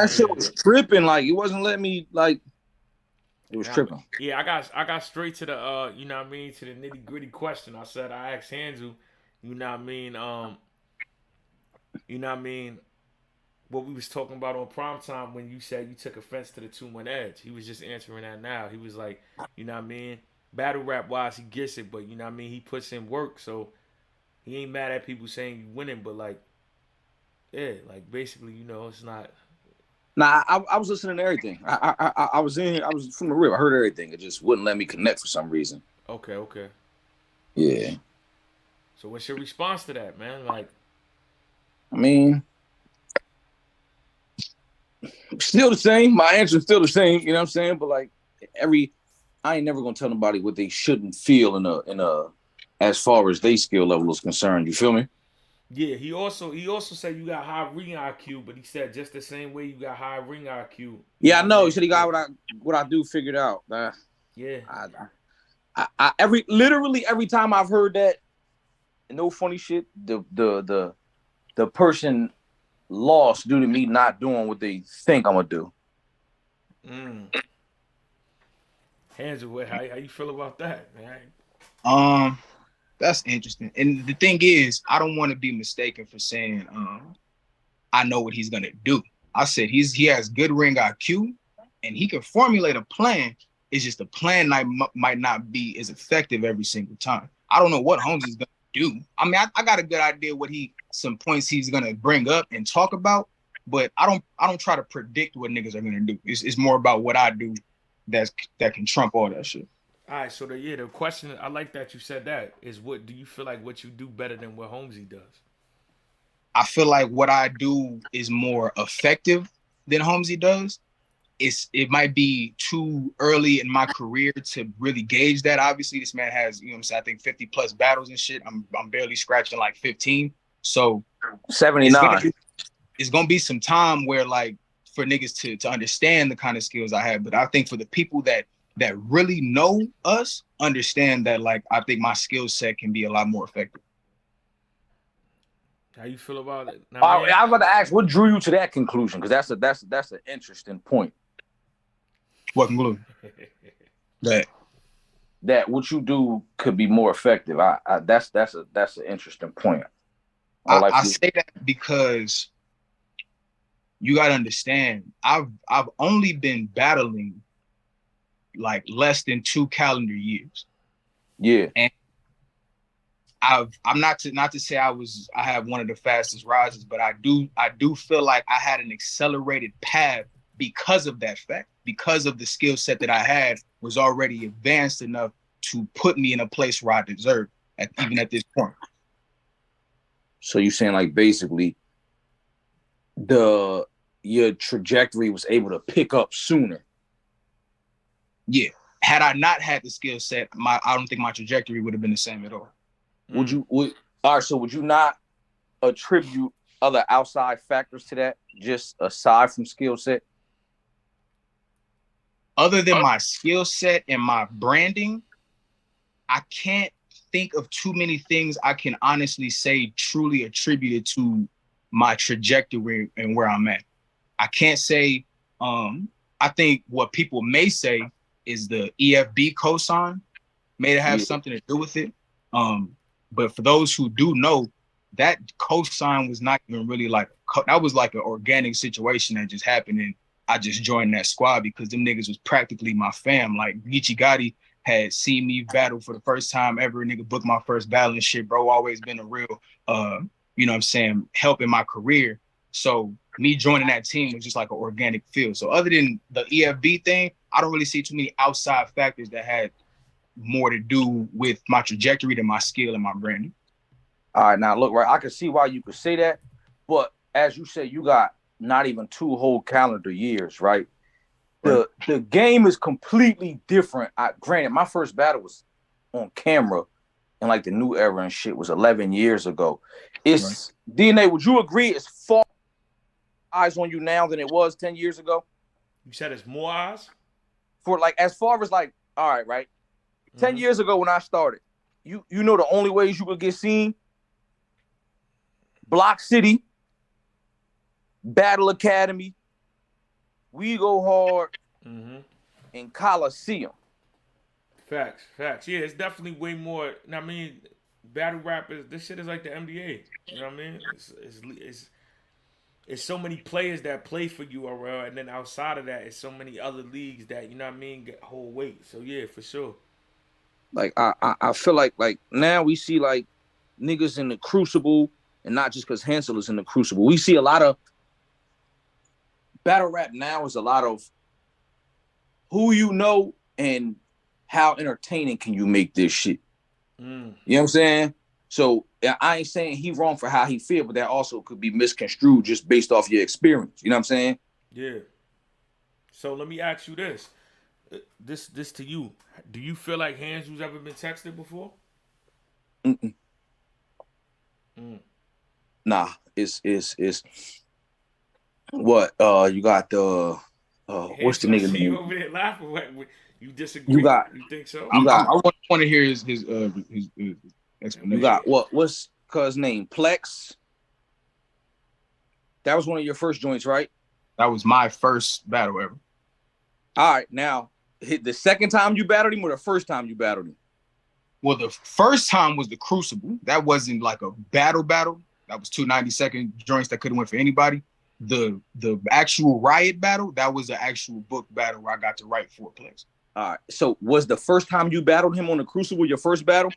that shit was tripping. Like, it wasn't letting me, like, it was Now, tripping. yeah, I got straight to the you know what I mean, to the nitty gritty question. I asked Hansel, you know what I mean, you know what I mean, what we was talking about on prime time when you said you took offense to the 2-1 edge. He was just answering that now. He was like, you know what I mean, battle rap wise he gets it, but you know what I mean, he puts in work, so he ain't mad at people saying you winning, but like, yeah, like basically, you know, it's not. Nah, I was listening to everything. I was in here. I was from the rip. I heard everything. It just wouldn't let me connect for some reason. Okay, okay. Yeah. So what's your response to that, man? Like, I mean, still the same. My answer's still the same. You know what I'm saying? But like I ain't never gonna tell nobody what they shouldn't feel in a as far as their skill level is concerned. You feel me? yeah, he also said you got high ring IQ, but he said just the same way you got high ring IQ. You Yeah, know I what I know. He mean? said he Yeah, got what I do figured out. yeah. I, every literally every time I've heard that, no funny shit. The person lost due to me not doing what they think I'm gonna do. Mm. Hands away. How you feel about that, man? Um, that's interesting. And the thing is, I don't want to be mistaken for saying I know what he's gonna do. I said he has good ring IQ and he can formulate a plan. It's just the plan might not be as effective every single time. I don't know what Holmes is gonna do. I mean, I got a good idea what some points he's gonna bring up and talk about, but I don't try to predict what niggas are gonna do. It's more about what I do that can trump all that shit. All right. So the question I like that you said that is what do you feel like what you do better than what Holmzie does? I feel like what I do is more effective than Holmesy does. It might be too early in my career to really gauge that. Obviously, this man has, you know what I'm saying, I think 50 plus battles and shit. I'm barely scratching like 15. So it's gonna 79. be it's gonna be some time where like for niggas to understand the kind of skills I have. But I think for the people that really know us, understand that like I think my skill set can be a lot more effective. How you feel about it, now, I, man? I was about to ask, what drew you to that conclusion? Because that's an interesting point. What conclusion? That That what you do could be more effective. That's an interesting point. I would I, like I for you. say that because you gotta understand, I've only been battling like less than 2 calendar years. Yeah, And I'm not to say I have one of the fastest rises, but I do feel like I had an accelerated path because of that fact, because of the skill set that I had was already advanced enough to put me in a place where I deserve even at this point. so you saying like basically the your trajectory was able to pick up sooner. Yeah. Had I not had the skill set, I don't think my trajectory would have been the same at all. Would Mm. you would All right, so would you not attribute other outside factors to that, just aside from skill set? Other than my skill set and my branding, I can't think of too many things I can honestly say truly attributed to my trajectory and where I'm at. I can't say, I think what people may say is the EFB cosign may have Yeah. something to do with it. But for those who do know, that cosign was not even really like, that was like an organic situation that just happened. And I just joined that squad because them niggas was practically my fam. Like Geechee Gotti had seen me battle for the first time ever. Nigga booked my first battle and shit, bro. Always been a real, you know what I'm saying, help in my career. So me joining that team was just like an organic feel. So other than the EFB thing, I don't really see too many outside factors that had more to do with my trajectory than my skill and my branding. All right, now look, right, I can see why you could say that, but as you say, you got not even 2 whole calendar years, right? Right. The game is completely different. Granted, my first battle was on camera and like the new era and shit was 11 years ago. Right. It's DNA. Would you agree? It's far eyes on you now than it was 10 years ago. You said it's more eyes. For like, as far as like, all right, right. 10 Mm-hmm. years ago when I started, you know the only ways you could get seen: Block City, Battle Academy, we go hard Mm-hmm. in Coliseum. Facts. Yeah, it's definitely way more. I mean, battle rap is this shit is like the NBA. You know what I mean? It's so many players that play for URL, and then outside of that, it's so many other leagues that you know what I mean get whole weight. So yeah, for sure. Like I feel like now we see like niggas in the crucible, and not just because Hansel is in the crucible. We see a lot of battle rap now is a lot of who you know and how entertaining can you make this shit. Mm. You know what I'm saying? So I ain't saying he wrong for how he feel, but that also could be misconstrued just based off your experience. You know what I'm saying? Yeah. So let me ask you this. This to you. Do you feel like Hansel's ever been texted before? Mm-mm. Mm. Nah, it's what you got the what's the Hansel, I nigga see you name? over there laughing. You You disagree? got You think so? you I got want to hear his I you explanation. mean, got what's cuz name? Plex. That was one of your first joints, right? That was my first battle ever. All right, now hit the second time you battled him or the first time you battled him? Well, the first time was the Crucible. That wasn't like a battle. That was 2 90-second joints that could have went for anybody. The actual Riot battle, that was an actual book battle where I got to write 4 plays. All right. So was the first time you battled him on the Crucible your first battle?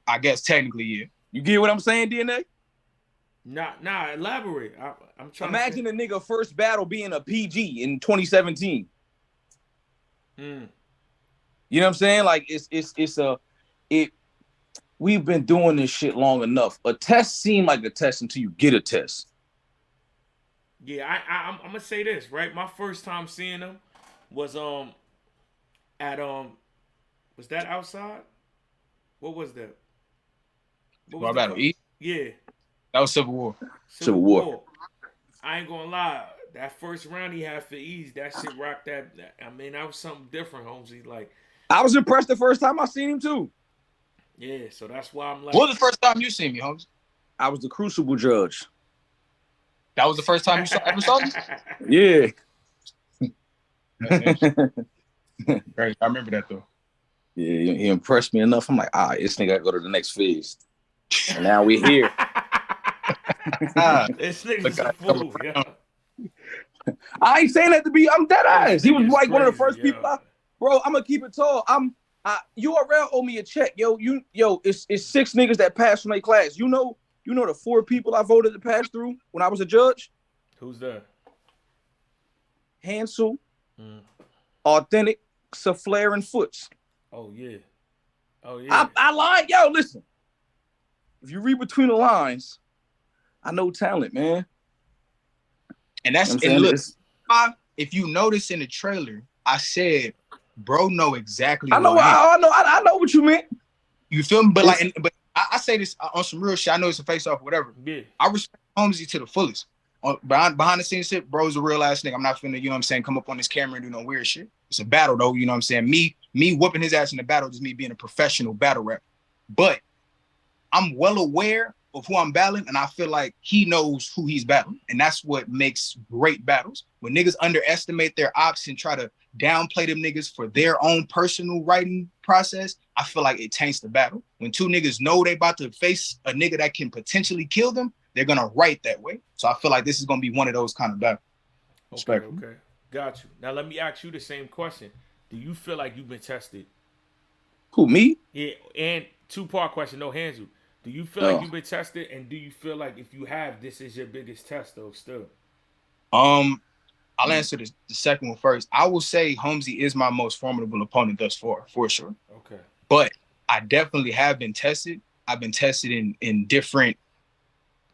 I guess technically, yeah. You get what I'm saying, DNA? nah. Elaborate. I'm trying to say. Imagine a nigga first battle being a PG in 2017. Mm. You know what I'm saying? Like it. We've been doing this shit long enough. A test seemed like a test until you get a test. Yeah, I'm gonna say this right. My first time seeing him was at was that outside? What was that? What was Well, the battle E. yeah, That was Civil War. Civil Civil War. War. I ain't gonna lie. That first round he had for ease, that shit rocked that. I mean, that was something different, Holmzie. Like, I was impressed the first time I seen him too. yeah, so that's why I'm What like, was the first time you seen me, Holmes? I was the Crucible judge. That was the first time you ever saw me? Yeah. That's interesting. Great. I remember that though. Yeah, he impressed me enough. I'm like, this nigga gotta go to the next phase. And now we here. This nigga's Look, a fool, yeah. I ain't saying that to be. I'm dead This ass. He was nigga's like one of the crazy, first people. Bro, I'm gonna keep it tall. URL owe me a check, yo. It's 6 niggas that passed from their class. You know the 4 people I voted to pass through when I was a judge. Who's that? Hansel, Authentic, Saflair, and Foots. Oh yeah. I lied, yo. Listen, if you read between the lines, I know talent, man. And that's You know and look, if you notice in the trailer, I said, bro, know exactly. I know what you meant. You feel me? But I say this on some real shit. I know it's a face off, whatever. Yeah. I respect Holmzie to the fullest. Behind the scenes shit, bro's a real ass nigga. I'm not finna, you know what I'm saying, come up on this camera and do no weird shit. It's a battle though, you know what I'm saying? Me whooping his ass in the battle is me being a professional battle rapper. But I'm well aware of who I'm battling, and I feel like he knows who he's battling. And that's what makes great battles. When niggas underestimate their ops and try to downplay them niggas for their own personal writing process, I feel like it taints the battle. When 2 niggas know they about to face a nigga that can potentially kill them, they're gonna write that way. So I feel like this is gonna be one of those kind of battles. Okay. Got you. Now let me ask you the same question. Do you feel like you've been tested? Who, me? Yeah, and 2-part question, no Hansel. Do you feel like you've been tested, and do you feel like if you have, this is your biggest test though still? I'll answer the second one first. I will say Holmzie is my most formidable opponent thus far, for sure. Okay. But I definitely have been tested. I've been tested in different.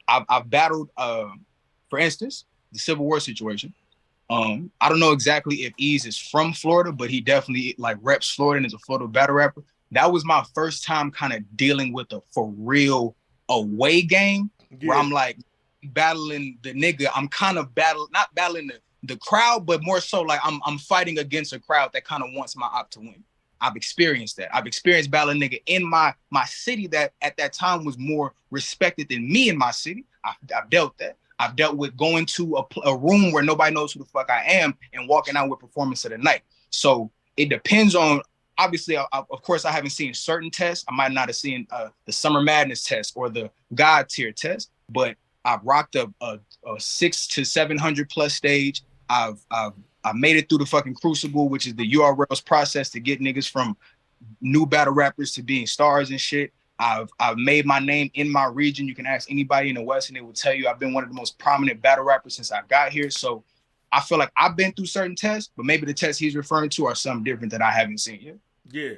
I've battled, for instance, the Civil War situation. I don't know exactly if Ease is from Florida, but he definitely like reps Florida and is a Florida battle rapper. That was my first time kind of dealing with a for real away game where I'm like battling the nigga. I'm kind of not battling the crowd, but more so like I'm fighting against a crowd that kind of wants my op to win. I've experienced that. I've experienced battling nigga in my city that at that time was more respected than me in my city. I've dealt that. I've dealt with going to a room where nobody knows who the fuck I am and walking out with performance of the night. So it depends on, obviously, of course, I haven't seen certain tests. I might not have seen the Summer Madness test or the God tier test, but I've rocked a 600 to 700 plus stage. I've made it through the fucking Crucible, which is the URLs process to get niggas from new battle rappers to being stars and shit. I've made my name in my region. You can ask anybody in the West and they will tell you I've been one of the most prominent battle rappers since I got here. So I feel like I've been through certain tests, but maybe the tests he's referring to are something different that I haven't seen yet. Yeah.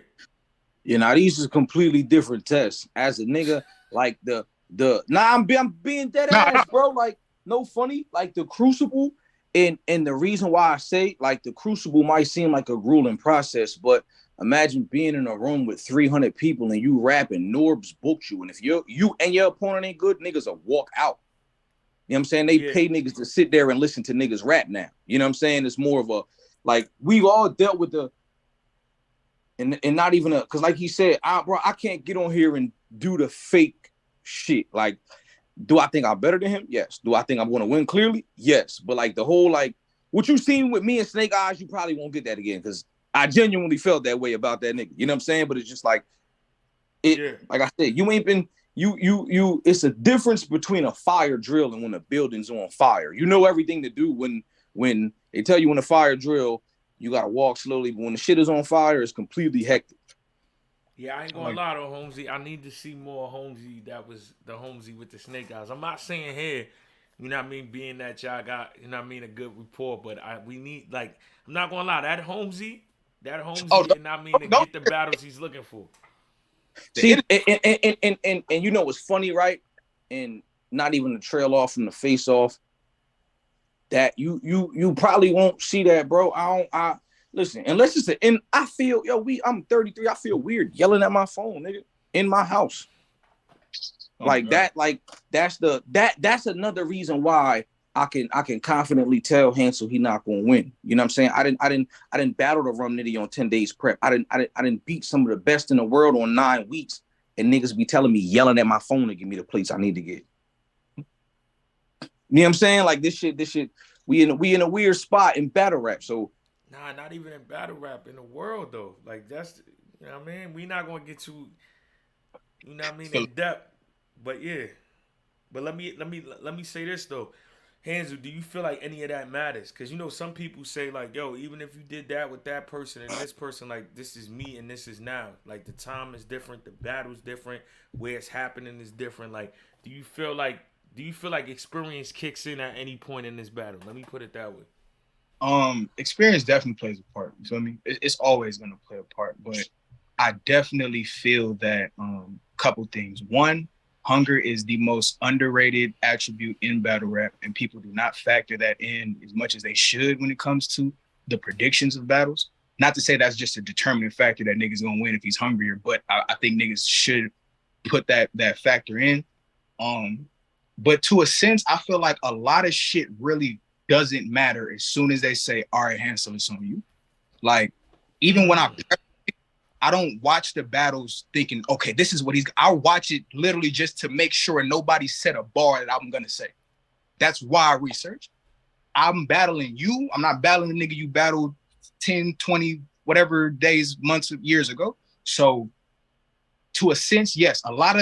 You know, these is completely different tests. As a nigga, like I'm being dead ass, bro. Like, no funny. Like the Crucible, and the reason why I say like the Crucible might seem like a grueling process, but imagine being in a room with 300 people and you rapping. Norbs booked you, and if you and your opponent ain't good, niggas will walk out. You know what I'm saying? They pay niggas to sit there and listen to niggas rap now. You know what I'm saying? It's more of a, like, we've all dealt with the, and not even a, because like he said, bro, I can't get on here and do the fake shit. Like, do I think I'm better than him? Yes. Do I think I'm going to win clearly? Yes. But like the whole, like, what you seen with me and Snake Eyes, you probably won't get that again, because I genuinely felt that way about that nigga. You know what I'm saying? But it's just like, like I said, you ain't been, it's a difference between a fire drill and when a building's on fire. You know everything to do when they tell you when a fire drill, you gotta walk slowly, but when the shit is on fire, it's completely hectic. Yeah, I ain't gonna lie to Holmzie. I need to see more Holmzie that was the Holmzie with the Snake Eyes. I'm not saying here, you know what I mean, being that y'all got, you know what I mean, a good rapport, but we need, like, I'm not gonna lie, that Holmzie, you know what I mean, to get the battles he's looking for. See, and you know what's funny, right? And not even to trail off from the face off, that you probably won't see that, bro. I listen, unless it's and I feel, I'm 33, I feel weird yelling at my phone, nigga, in my house. That's another reason why I can confidently tell Hansel he not gonna win. You know what I'm saying? I didn't battle the Rum Nitty on 10 days prep. I didn't beat some of the best in the world on 9 weeks, and niggas be telling me, yelling at my phone to give me the plates I need to get. You know what I'm saying? Like this shit, we in a weird spot in battle rap. So nah, not even in battle rap, in the world though. Like that's, you know what I mean? We not gonna get too, you know what I mean, in depth. But yeah. But let me say this though. Hansel, do you feel like any of that matters? Because, you know, some people say, like, yo, even if you did that with that person and this person, like, this is me and this is now. Like, the time is different, the battle's different, where it's happening is different. Like, do you feel like experience kicks in at any point in this battle? Let me put it that way. Experience definitely plays a part. You feel me? It's always gonna play a part, but I definitely feel that couple things. One, hunger is the most underrated attribute in battle rap, and people do not factor that in as much as they should when it comes to the predictions of battles. Not to say that's just a determining factor that niggas gonna win if he's hungrier, but I think niggas should put that factor in. But to a sense, I feel like a lot of shit really doesn't matter as soon as they say, all right, Hansel, it's on you. Like, even when I don't watch the battles thinking, okay, this is what I'll watch it literally just to make sure nobody set a bar that I'm going to say. That's why I research. I'm battling you. I'm not battling the nigga you battled 10, 20, whatever days, months, years ago. So to a sense, yes, a lot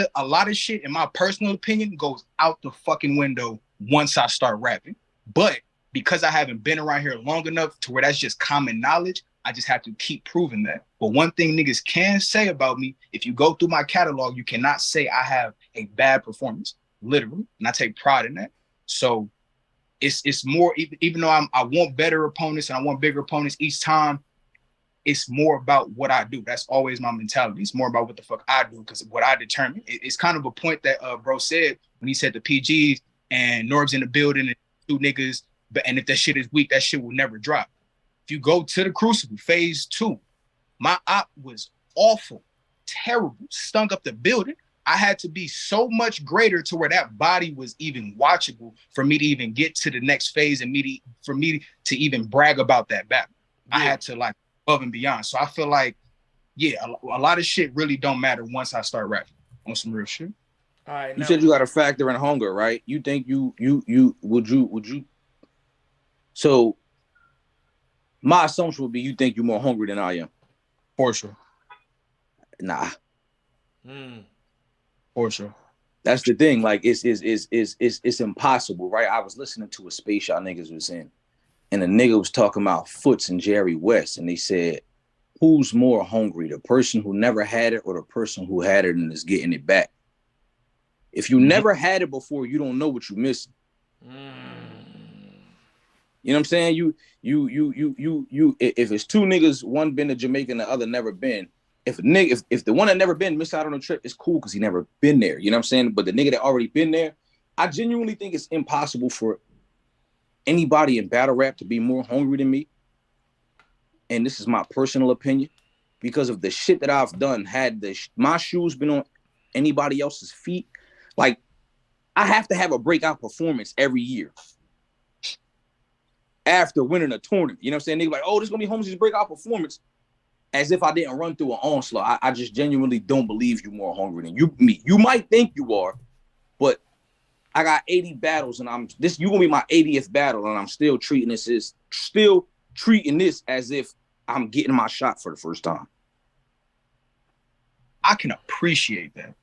of shit, in my personal opinion, goes out the fucking window once I start rapping. But because I haven't been around here long enough to where that's just common knowledge, I just have to keep proving that. But one thing niggas can say about me, if you go through my catalog, you cannot say I have a bad performance, literally, and I take pride in that. So it's more, even though I want better opponents and I want bigger opponents each time, it's more about what I do. That's always my mentality. It's more about what the fuck I do, because what I determine. It's kind of a point that bro said when he said the PGs and Norb's in the building and 2 niggas, and if that shit is weak, that shit will never drop. If you go to the Crucible, phase 2, my op was awful, terrible, stunk up the building. I had to be so much greater to where that body was even watchable for me to even get to the next phase and for me to even brag about that battle. Yeah. I had to, like, above and beyond. So I feel like, yeah, a lot of shit really don't matter once I start rapping on some real shit. All right, You now said you got to factor in hunger, right? You think you so my assumption would be you think you're more hungry than I am. For sure. Nah. mm, For sure. That's the thing. Like it's impossible, right? I was listening to a space y'all niggas was in, and a nigga was talking about Foots and Jerry West, and they said, who's more hungry, the person who never had it or the person who had it and is getting it back? If you never had it before, you don't know what you're missing. You know what I'm saying? If it's two niggas, one been to Jamaica and the other never been. If a nigga, if the one that never been missed out on the trip, it's cool because he never been there. You know what I'm saying? But the nigga that already been there, I genuinely think it's impossible for anybody in battle rap to be more hungry than me. And this is my personal opinion, because of the shit that I've done. Had my shoes been on anybody else's feet, like I have to have a breakout performance every year after winning a tournament. You know what I'm saying? Nigga like, oh, this is gonna be Holmzie's breakout performance, as if I didn't run through an onslaught. I just genuinely don't believe you're more hungry than me. You might think you are, but I got 80 battles, and you gonna be my 80th battle, and I'm still treating this as if I'm getting my shot for the first time. I can appreciate that.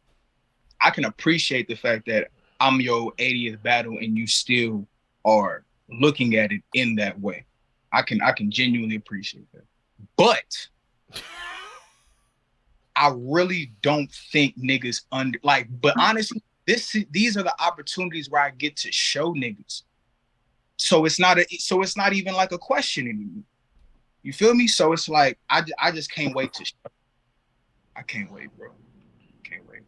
I can appreciate the fact that I'm your 80th battle and you still are looking at it in that way. I can genuinely appreciate that. But I really don't think niggas but honestly, these are the opportunities where I get to show niggas. So it's not even like a question anymore. You feel me? So it's like I just can't wait to show. I can't wait, bro. Can't wait.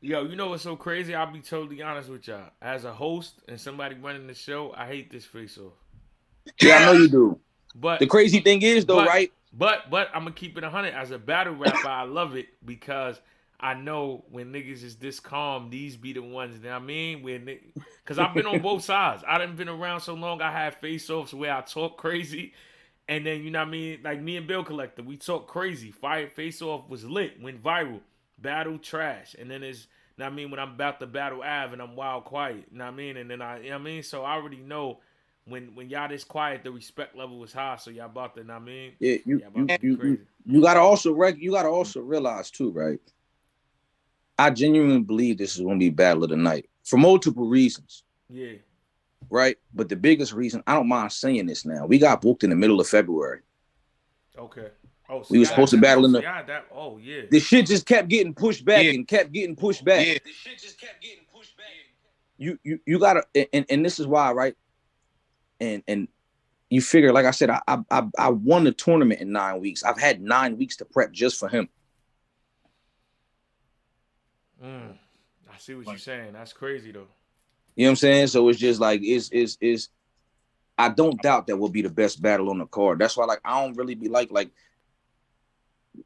yo, you know what's so crazy? I'll be totally honest with y'all. As a host and somebody running the show, I hate this face off. Yeah, I know you do. But the crazy thing is, though, right? But I'm gonna keep it 100. As a battle rapper, I love it because I know when niggas is this calm, these be the ones. You know what I mean? Because I've been on both sides. I done been around so long. I had face-offs where I talk crazy, and then you know what I mean. Like me and Bill Collector, we talk crazy. Fire face-off was lit, went viral. Battle trash, and then it's. You know what I mean? When I'm about to battle Av and I'm wild quiet. You know what I mean? And then you know what I mean? So I already know when y'all this quiet, the respect level was high. So y'all about to, you know what I mean? Yeah, crazy. You gotta also realize too, right? I genuinely believe this is gonna be battle of the night for multiple reasons. Yeah. Right? But the biggest reason, I don't mind saying this now, we got booked in the middle of February. Okay. Oh, so we were supposed to battle in the. Oh yeah. The shit just kept getting pushed back and kept getting pushed back. Yeah. The shit just kept getting pushed back. You gotta, and this is why, right? And you figure, like I said, I won the tournament in 9 weeks. I've had 9 weeks to prep just for him. I see what you're saying. That's crazy though. You know what I'm saying? So it's just like it's. I don't doubt that will be the best battle on the card. That's why, like, I don't really be like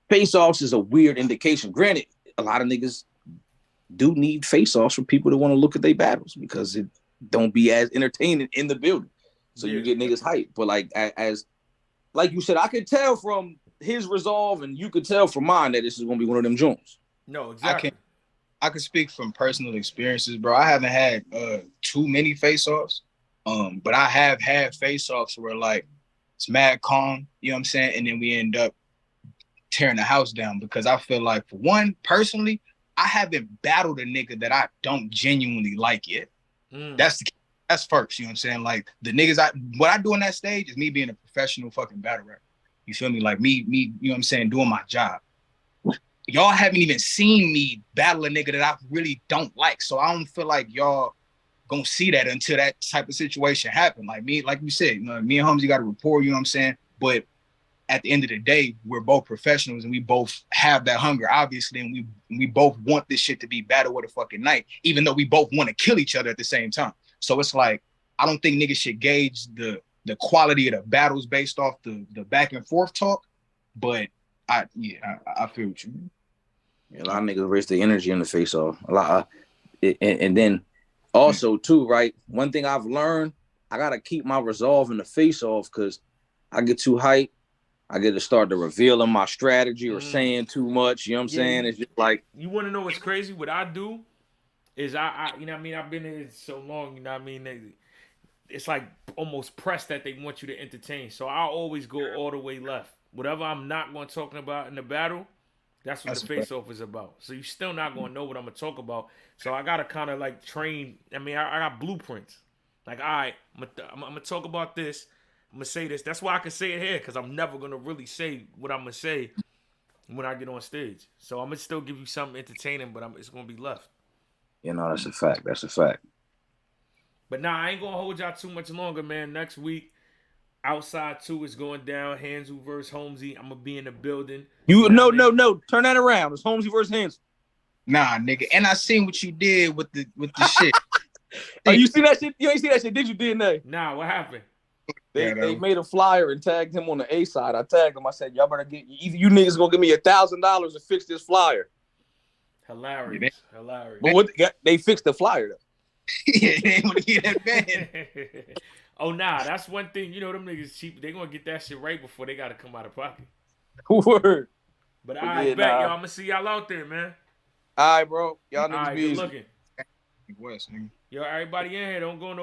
face-offs is a weird indication. Granted, a lot of niggas do need face-offs for people to want to look at their battles because it don't be as entertaining in the building. So you get niggas hype. But like as like you said, I could tell from his resolve and you could tell from mine that this is gonna be one of them joints. No, exactly. I can speak from personal experiences, bro. I haven't had too many face-offs. But I have had face-offs where like it's mad calm, you know what I'm saying? And then we end up tearing the house down because I feel like, for one, personally, I haven't battled a nigga that I don't genuinely like yet. That's first, you know what I'm saying? Like the niggas what I do on that stage is me being a professional fucking battle rapper. You feel me? Like me, you know what I'm saying, doing my job. Y'all haven't even seen me battle a nigga that I really don't like. So I don't feel like y'all gonna see that until that type of situation happen. Like you said, you know, me and Holmzie got a rapport, you know what I'm saying? But at the end of the day, we're both professionals and we both have that hunger, obviously, and we both want this shit to be battle of the fucking night, even though we both want to kill each other at the same time. So it's like, I don't think niggas should gauge the quality of the battles based off the back and forth talk, but I feel what you mean. Yeah, a lot of niggas waste their energy in the face-off. A lot and then also too, right? One thing I've learned, I gotta keep my resolve in the face-off because I get too hyped I get to start to revealing my strategy or saying too much. You know what I'm saying? It's just like, you want to know what's crazy? What I do is you know what I mean? I've been here so long, you know what I mean? It's like almost pressed that they want you to entertain. So I always go all the way left. Whatever I'm not going to talk about in the battle, that's what the face-off is about. So you're still not going to know what I'm going to talk about. So I got to kind of like train. I mean, I got blueprints. Like, all right, I'm going to talk about this. I'm going to say this. That's why I can say it here, because I'm never going to really say what I'm going to say when I get on stage. So I'm going to still give you something entertaining, but it's going to be left. you know, that's a fact. That's a fact. But nah, I ain't going to hold y'all too much longer, man. Next week, Outside 2 is going down. Hansel versus Holmzie. I'm going to be in the building. No. Turn that around. It's Holmzie versus Hansel. Nah, nigga. And I seen what you did with the shit. Oh, you see that shit? You ain't see that shit, did you, didn't? Nah, what happened? They made a flyer and tagged him on the A side. I tagged him. I said, y'all better get, either you niggas gonna give me $1,000 to fix this flyer. Hilarious. Hilarious. But what they fixed the flyer though. Yeah, they ain't want to get that bad. Oh, nah, that's one thing. You know, them niggas cheap. They gonna get that shit right before they gotta come out of pocket. Word. But I bet y'all, I'm gonna see y'all out there, man. All right, bro. Y'all niggas right, be good easy. looking. West, nigga. Yo, everybody in here, don't go no